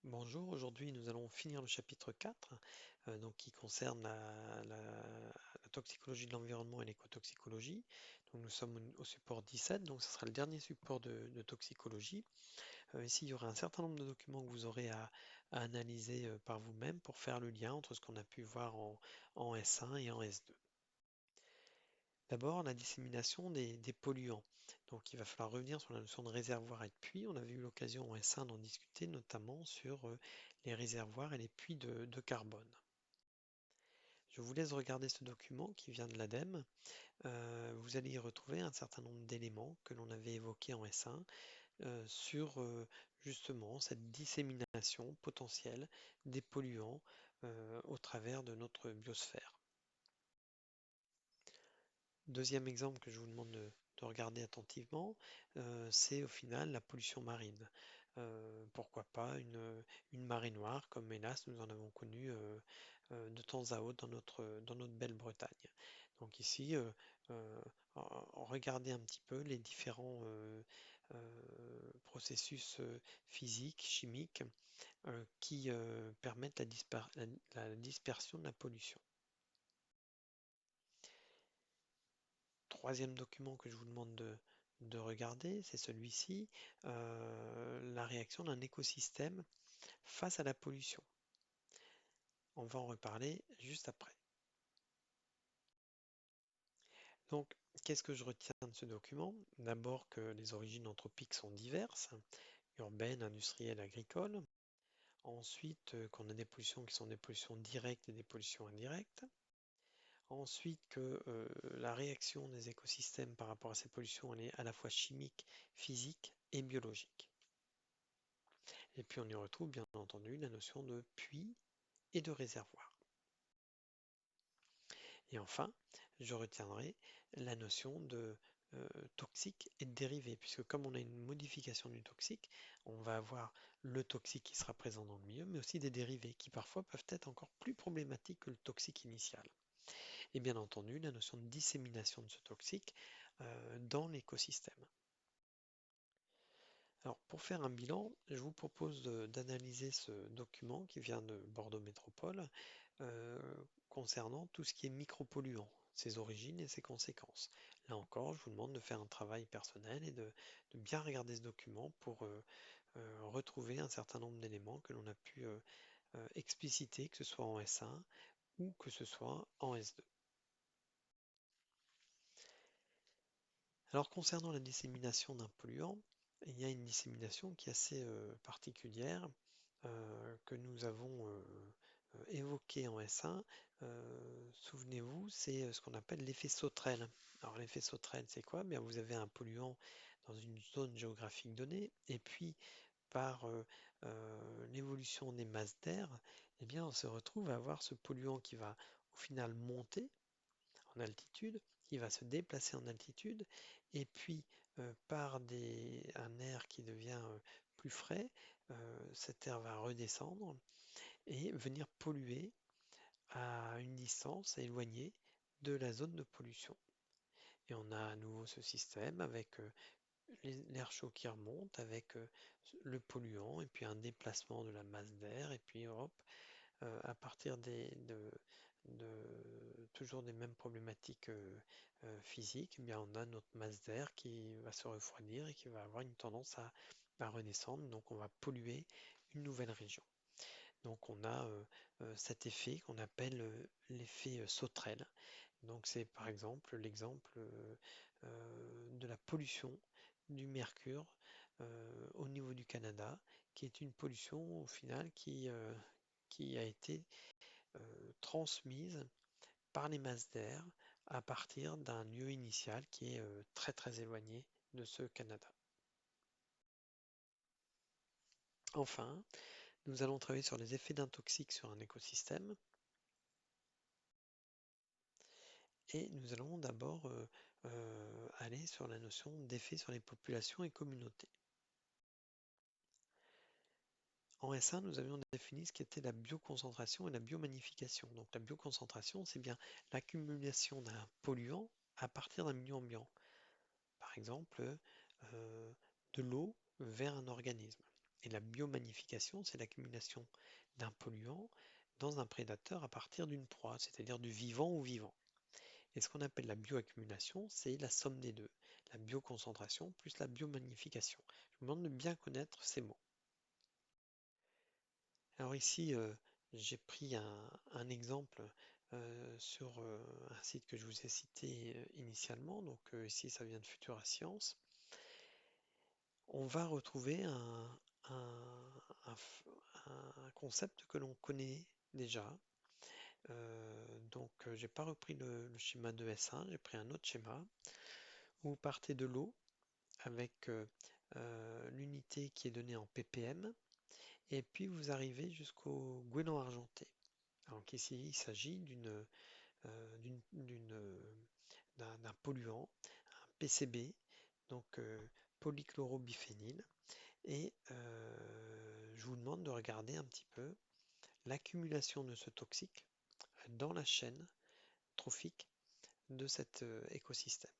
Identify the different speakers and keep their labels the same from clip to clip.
Speaker 1: Bonjour, aujourd'hui nous allons finir le chapitre 4, donc qui concerne la toxicologie de l'environnement et l'écotoxicologie. Donc nous sommes au support 17, donc ce sera le dernier support de toxicologie. Ici il y aura un certain nombre de documents que vous aurez à analyser par vous-même pour faire le lien entre ce qu'on a pu voir en S1 et en S2. D'abord, la dissémination des polluants. Donc, il va falloir revenir sur la notion de réservoir et de puits. On avait eu l'occasion en S1 d'en discuter, notamment sur les réservoirs et les puits de carbone. Je vous laisse regarder ce document qui vient de l'ADEME. Vous allez y retrouver un certain nombre d'éléments que l'on avait évoqués en S1 sur justement cette dissémination potentielle des polluants au travers de notre biosphère. Deuxième exemple que je vous demande de regarder attentivement, c'est au final la pollution marine. Pourquoi pas une marée noire, comme hélas nous en avons connu de temps à autre dans notre belle Bretagne. Donc ici, euh, regardez un petit peu les différents processus physiques, chimiques, qui permettent la dispersion de la pollution. Troisième document que je vous demande de regarder, c'est celui-ci, la réaction d'un écosystème face à la pollution. On va en reparler juste après. Donc, qu'est-ce que je retiens de ce document? D'abord que les origines anthropiques sont diverses, urbaines, industrielles, agricoles. Ensuite, qu'on a des pollutions qui sont des pollutions directes et des pollutions indirectes. Ensuite, que la réaction des écosystèmes par rapport à ces pollutions, elle est à la fois chimique, physique et biologique. Et puis on y retrouve bien entendu la notion de puits et de réservoir. Et enfin, je retiendrai la notion de toxique et de dérivé, puisque comme on a une modification du toxique, on va avoir le toxique qui sera présent dans le milieu, mais aussi des dérivés qui parfois peuvent être encore plus problématiques que le toxique initial. Et bien entendu, la notion de dissémination de ce toxique dans l'écosystème. Alors, pour faire un bilan, je vous propose d'analyser ce document qui vient de Bordeaux Métropole euh, concernant tout ce qui est micropolluant, ses origines et ses conséquences. Là encore, je vous demande de faire un travail personnel et de bien regarder ce document pour retrouver un certain nombre d'éléments que l'on a pu expliciter, que ce soit en S1 ou que ce soit en S2. Alors, concernant la dissémination d'un polluant, il y a une dissémination qui est assez particulière que nous avons évoquée en S1. Souvenez-vous, c'est ce qu'on appelle l'effet sauterelle. Alors, l'effet sauterelle, c'est quoi? Bien, vous avez un polluant dans une zone géographique donnée, et puis par l'évolution des masses d'air, eh bien, on se retrouve à avoir ce polluant qui va au final monter en altitude, il va se déplacer en altitude, et puis par un air qui devient plus frais, cet air va redescendre et venir polluer à une distance éloignée de la zone de pollution. Et on a à nouveau ce système avec l'air chaud qui remonte, avec le polluant, et puis un déplacement de la masse d'air, et puis hop, à partir toujours des mêmes problématiques physiques, eh bien on a notre masse d'air qui va se refroidir et qui va avoir une tendance à redescendre. Donc on va polluer une nouvelle région. Donc on a cet effet qu'on appelle l'effet sauterelle. Donc c'est par exemple l'exemple de la pollution du mercure au niveau du Canada, qui est une pollution au final qui a été transmise par les masses d'air à partir d'un lieu initial qui est très très éloigné de ce Canada. Enfin, nous allons travailler sur les effets d'un toxique sur un écosystème et nous allons d'abord aller sur la notion d'effet sur les populations et communautés. En S1, nous avions défini ce qu'était la bioconcentration et la biomagnification. Donc la bioconcentration, c'est bien l'accumulation d'un polluant à partir d'un milieu ambiant. Par exemple, de l'eau vers un organisme. Et la biomagnification, c'est l'accumulation d'un polluant dans un prédateur à partir d'une proie, c'est-à-dire du vivant au vivant. Et ce qu'on appelle la bioaccumulation, c'est la somme des deux, la bioconcentration plus la biomagnification. Je vous demande de bien connaître ces mots. Alors ici, j'ai pris un exemple sur un site que je vous ai cité initialement. Donc ici, ça vient de Futura Science. On va retrouver un f- un concept que l'on connaît déjà. Donc, j'ai pas repris le schéma de S1, j'ai pris un autre schéma. Vous partez de l'eau avec l'unité qui est donnée en ppm, et puis vous arrivez jusqu'au goéland argenté. Donc ici, il s'agit d'un polluant, un PCB, donc polychlorobiphényle. Et je vous demande de regarder un petit peu l'accumulation de ce toxique dans la chaîne trophique de cet écosystème.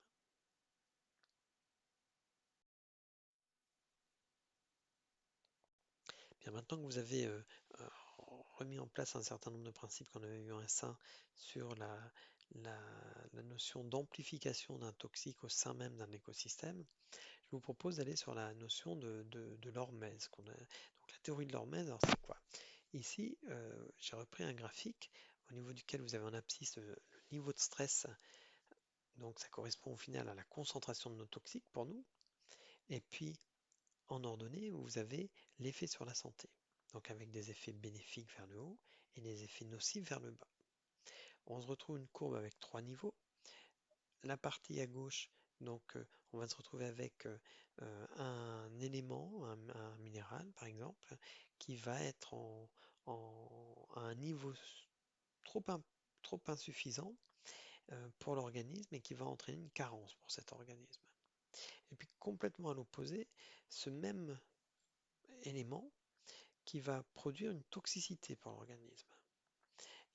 Speaker 1: Bien, maintenant que vous avez euh, remis en place un certain nombre de principes qu'on avait vu en S1 sur la, la notion d'amplification d'un toxique au sein même d'un écosystème, je vous propose d'aller sur la notion de l'hormèse. Donc la théorie de l'hormèse, alors c'est quoi? Ici, j'ai repris un graphique au niveau duquel vous avez en abscisse le niveau de stress. Donc ça correspond au final à la concentration de nos toxiques pour nous. Et puis en ordonnée, vous avez l'effet sur la santé. Donc avec des effets bénéfiques vers le haut et des effets nocifs vers le bas. On se retrouve une courbe avec trois niveaux. La partie à gauche, donc on va se retrouver avec un élément, un minéral par exemple, qui va être à un niveau trop, trop insuffisant pour l'organisme et qui va entraîner une carence pour cet organisme. Et puis complètement à l'opposé, ce même élément qui va produire une toxicité pour l'organisme.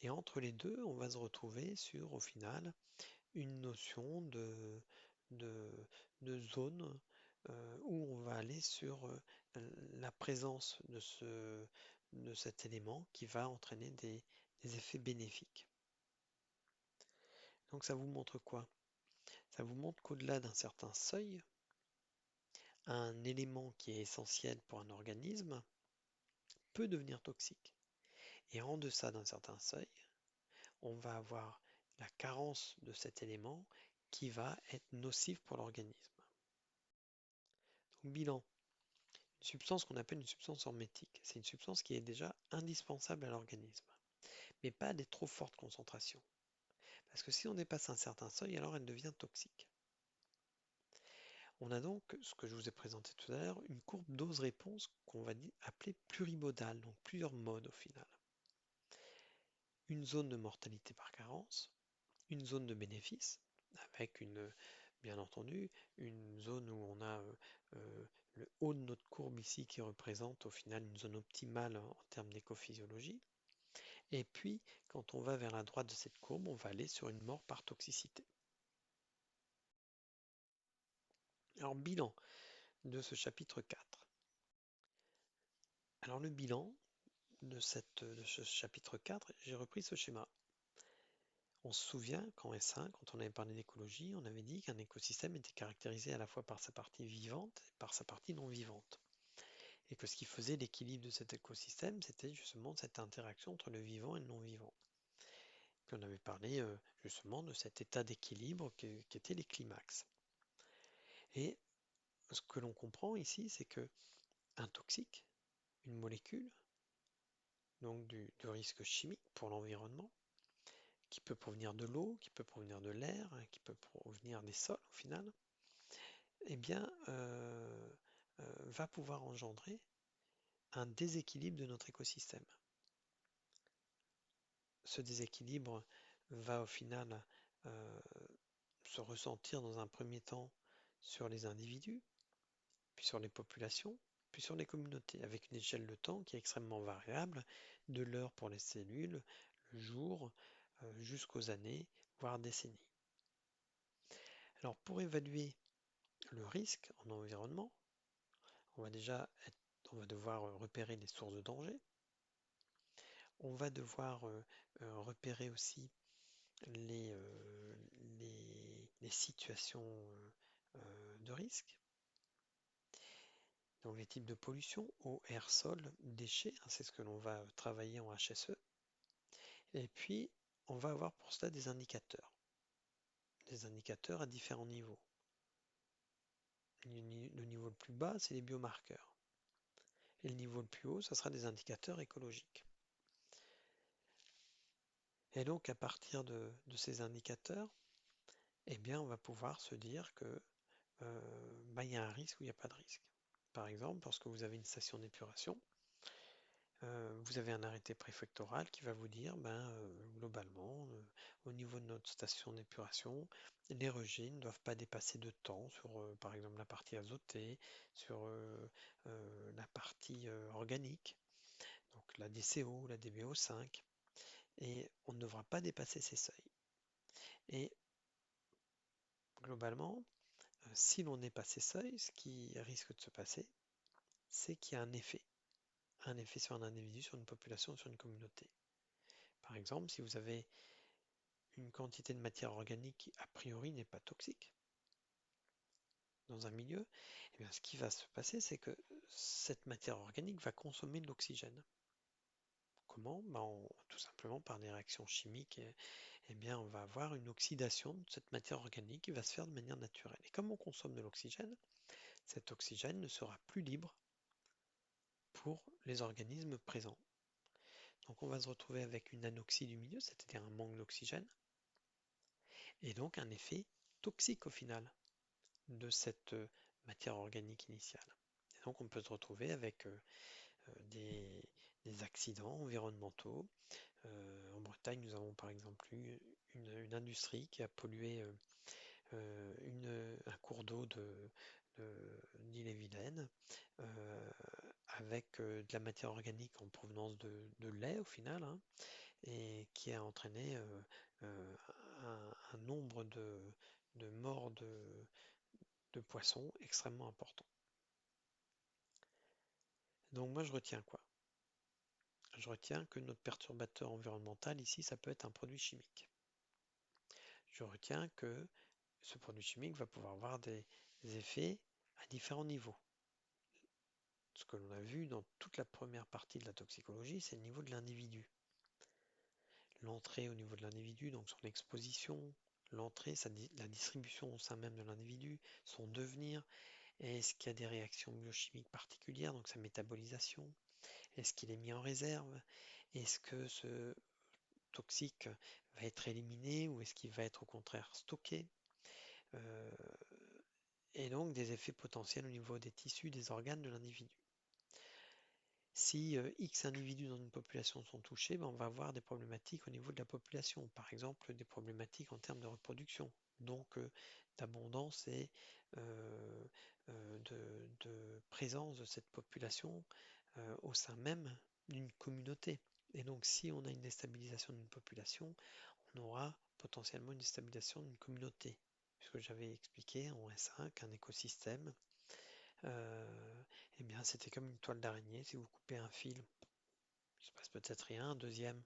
Speaker 1: Et entre les deux, on va se retrouver sur, au final, une notion de, de zone où on va aller sur la présence de cet élément qui va entraîner des effets bénéfiques. Donc ça vous montre quoi? Ça vous montre qu'au-delà d'un certain seuil, un élément qui est essentiel pour un organisme peut devenir toxique. Et en deçà d'un certain seuil, on va avoir la carence de cet élément qui va être nocif pour l'organisme. Donc bilan, une substance qu'on appelle une substance hormétique, c'est une substance qui est déjà indispensable à l'organisme, mais pas à des trop fortes concentrations. Parce que si on dépasse un certain seuil, alors elle devient toxique. On a donc, ce que je vous ai présenté tout à l'heure, une courbe dose-réponse qu'on va appeler plurimodale, donc plusieurs modes au final. Une zone de mortalité par carence, une zone de bénéfice, avec bien entendu une zone où on a le haut de notre courbe ici qui représente au final une zone optimale en termes d'écophysiologie. Et puis, quand on va vers la droite de cette courbe, on va aller sur une mort par toxicité. Alors, bilan de ce chapitre 4. Alors, le bilan de ce chapitre 4, j'ai repris ce schéma. On se souvient qu'en S1, quand on avait parlé d'écologie, on avait dit qu'un écosystème était caractérisé à la fois par sa partie vivante et par sa partie non vivante. Et que ce qui faisait l'équilibre de cet écosystème, c'était justement cette interaction entre le vivant et le non vivant. Puis on avait parlé justement de cet état d'équilibre qui était les climax. Et ce que l'on comprend ici, c'est que un toxique, une molécule, donc du risque chimique pour l'environnement, qui peut provenir de l'eau, qui peut provenir de l'air, qui peut provenir des sols au final, eh bien, va pouvoir engendrer un déséquilibre de notre écosystème. Ce déséquilibre va au final euh, se ressentir dans un premier temps sur les individus, puis sur les populations, puis sur les communautés, avec une échelle de temps qui est extrêmement variable, de l'heure pour les cellules, le jour, jusqu'aux années, voire décennies. Alors pour évaluer le risque en environnement, on va déjà être On va devoir repérer les sources de danger. On va devoir repérer aussi les, les situations de risque. Donc les types de pollution, eau, air, sol, déchets, hein, c'est ce que l'on va travailler en HSE. Et puis, on va avoir pour cela des indicateurs à différents niveaux. Le niveau le plus bas, c'est les biomarqueurs. Et le niveau le plus haut, ça sera des indicateurs écologiques. Et donc, à partir de ces indicateurs, eh bien, on va pouvoir se dire que il y a un risque ou il n'y a pas de risque. Par exemple, lorsque vous avez une station d'épuration, vous avez un arrêté préfectoral qui va vous dire, globalement, au niveau de notre station d'épuration, les rejets ne doivent pas dépasser de temps sur, par exemple, la partie azotée, sur la partie organique, donc la DCO, la DBO5, et on ne devra pas dépasser ces seuils. Et globalement, si l'on dépasse ces seuils, ce qui risque de se passer, c'est qu'il y a un effet sur un individu, sur une population, sur une communauté. Par exemple, si vous avez une quantité de matière organique qui a priori n'est pas toxique dans un milieu, eh bien, ce qui va se passer, c'est que cette matière organique va consommer de l'oxygène. Comment? Tout simplement par des réactions chimiques, eh bien, on va avoir une oxydation de cette matière organique qui va se faire de manière naturelle. Et comme on consomme de l'oxygène, cet oxygène ne sera plus libre pour les organismes présents. Donc on va se retrouver avec une anoxie du milieu, c'est-à-dire un manque d'oxygène, et donc un effet toxique au final de cette matière organique initiale. Et donc on peut se retrouver avec des accidents environnementaux. En Bretagne, nous avons par exemple eu une industrie qui a pollué un cours d'eau d'Ille-et-Vilaine euh, avec de la matière organique en provenance de lait au final, hein, et qui a entraîné euh, un nombre de morts de poissons extrêmement important. Donc moi je retiens quoi? Je retiens que notre perturbateur environnemental ici, ça peut être un produit chimique. Je retiens que ce produit chimique va pouvoir avoir des effets à différents niveaux. Ce que l'on a vu dans toute la première partie de la toxicologie, c'est le niveau de l'individu. L'entrée au niveau de l'individu, donc son exposition, l'entrée, la distribution au sein même de l'individu, son devenir, est-ce qu'il y a des réactions biochimiques particulières, donc sa métabolisation, est-ce qu'il est mis en réserve, est-ce que ce toxique va être éliminé ou est-ce qu'il va être au contraire stocké, euh, et donc des effets potentiels au niveau des tissus, des organes de l'individu. Si X individus dans une population sont touchés, on va avoir des problématiques au niveau de la population, par exemple des problématiques en termes de reproduction, donc d'abondance et de présence de cette population au sein même d'une communauté. Et donc si on a une déstabilisation d'une population, on aura potentiellement une déstabilisation d'une communauté. Puisque j'avais expliqué en S1 qu'un écosystème, eh bien, c'était comme une toile d'araignée. Si vous coupez un fil, il se passe peut-être rien, un deuxième,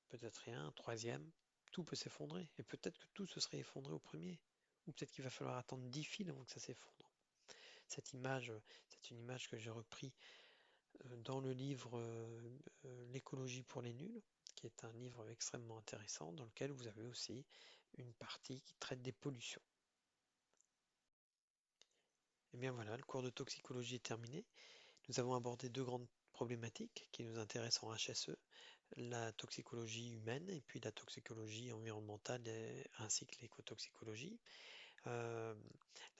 Speaker 1: peut-être rien, un troisième, tout peut s'effondrer. Et peut-être que tout se serait effondré au premier. Ou peut-être qu'il va falloir attendre 10 fils avant que ça s'effondre. Cette image, c'est une image que j'ai reprise dans le livre L'écologie pour les nuls, qui est un livre extrêmement intéressant dans lequel vous avez aussi une partie qui traite des pollutions. Et bien voilà, le cours de toxicologie est terminé. Nous avons abordé deux grandes problématiques qui nous intéressent en HSE, la toxicologie humaine et puis la toxicologie environnementale ainsi que l'écotoxicologie. Euh,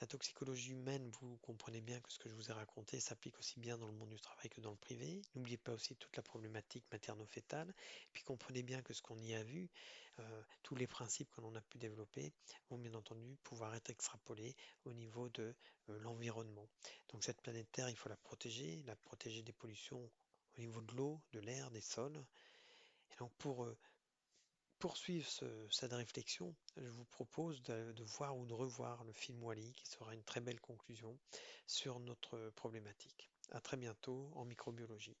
Speaker 1: la toxicologie humaine, vous comprenez bien que ce que je vous ai raconté s'applique aussi bien dans le monde du travail que dans le privé. N'oubliez pas aussi toute la problématique materno-fétale. Puis comprenez bien que ce qu'on y a vu, tous les principes que l'on a pu développer, vont bien entendu pouvoir être extrapolés au niveau de l'environnement. Donc cette planète Terre, il faut la protéger des pollutions au niveau de l'eau, de l'air, des sols. Et donc pour poursuivre cette réflexion, je vous propose de voir ou de revoir le film Wall-E, qui sera une très belle conclusion sur notre problématique. À très bientôt en microbiologie.